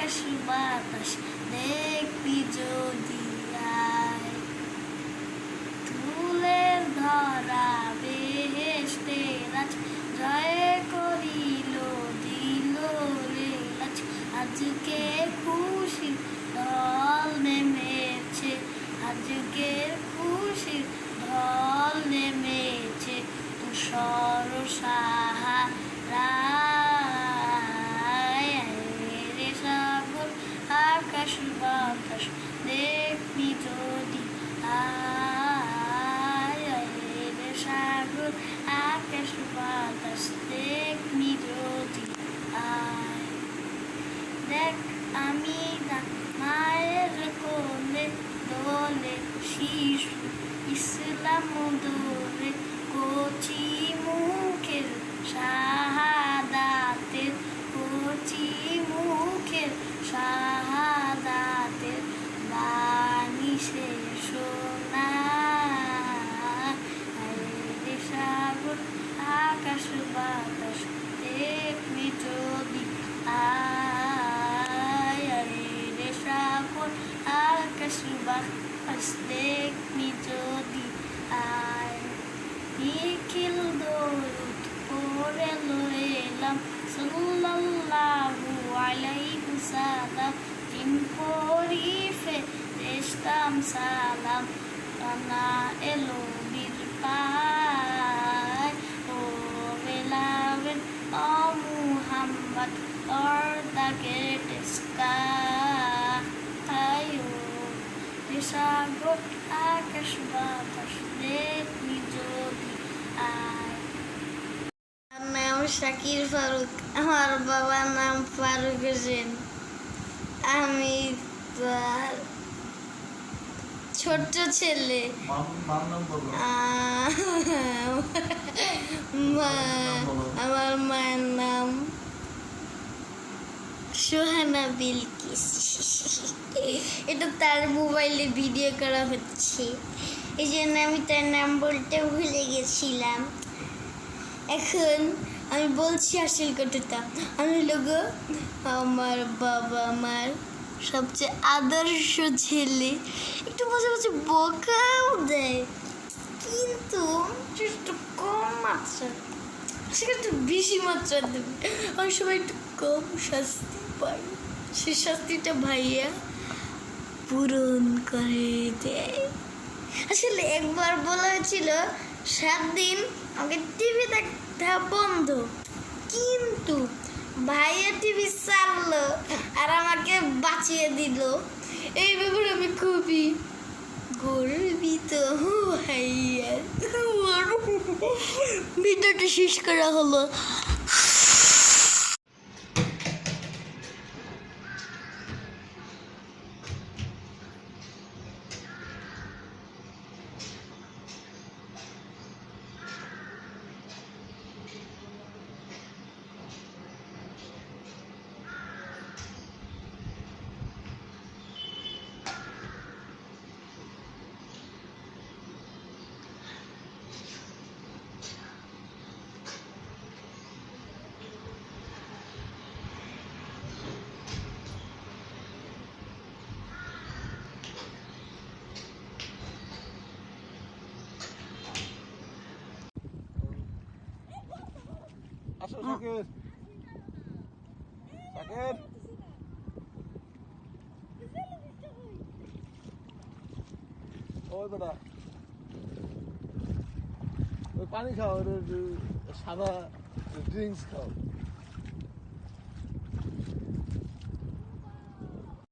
আকাশ বাতাস দেখবি যদি আয়, ফুলের ধরা বেহেশতের রাজ জয় করিল দিল রে লাজ। আজকে খুশির ঢল নেমেছে, আজকে খুশির ঢল নেমেছে, তুষার সাহারায় রে সাগর আকাশ বাতাস দেখবি যদি আয় রে সাগর আকাশ বাতাস দেখবি যদি আয়। দেখ আমি মায়ের কোলে দোলে শিশু ইসলাম দোলে, কচি মুখের শাহাদাতের, কচি মুখের শাহাদাতের বাণী শেষ না। রে সাগর আকাশ বাতাস দেখবি যদি আয় রে সাগর আকাশ বাতাস দেখবি যদি আয়। নিখিল দরুদ পড়ে লইলাম সাল্লাল্লাহু আলাইহি সাল্লাম, জিন পরিফে দেশতাম সালাম, কানা এলো বীর পায় ও বেলাবেন ও Muhammad or the greatest sky রে সাগর আকাশ বাতাস দেখবি যদি আয়। আমার নাম শাকির ফারুক, আমার বাবার নাম ফারুক হোসেন। আমি তার ছোট্ট ছেলে। আমার মায়ের নাম সোহানা বিলকিস। এটা তার মোবাইলে ভিডিও করা হচ্ছে, এই জন্য আমি তার নাম বলতে ভুলে গেছিলাম। এখন আমি বলছি আসল কথাটা। আমি লোগো আমার বাবা মার সবচেয়ে আদর্শ ছেলে। একটু মাঝে মাঝে বকাও দেয়, কিন্তু একটু কম মাত্রা, সেটা একটু বেশি মাত্রা দেবে। অনেক সময় একটু কম শাস্তি পাই, সে শাস্তিটা ভাইয়া পূরণ করে দেয়। আসলে একবার বলা হয়েছিল 7 দিন আমাকে টিভি দেখা বন্ধ, কিন্তু ভাইয়া টিভি চাললো আর আমাকে বাঁচিয়ে দিল। এই ব্যাপারে আমি খুবই গর্বিত। ভাইয়া ভিডিওটা শেষ করা হলো। আসো শাকির, শাকির ওই বেটা, ওই পানি খাও, সাদা ড্রিঙ্কস খাও।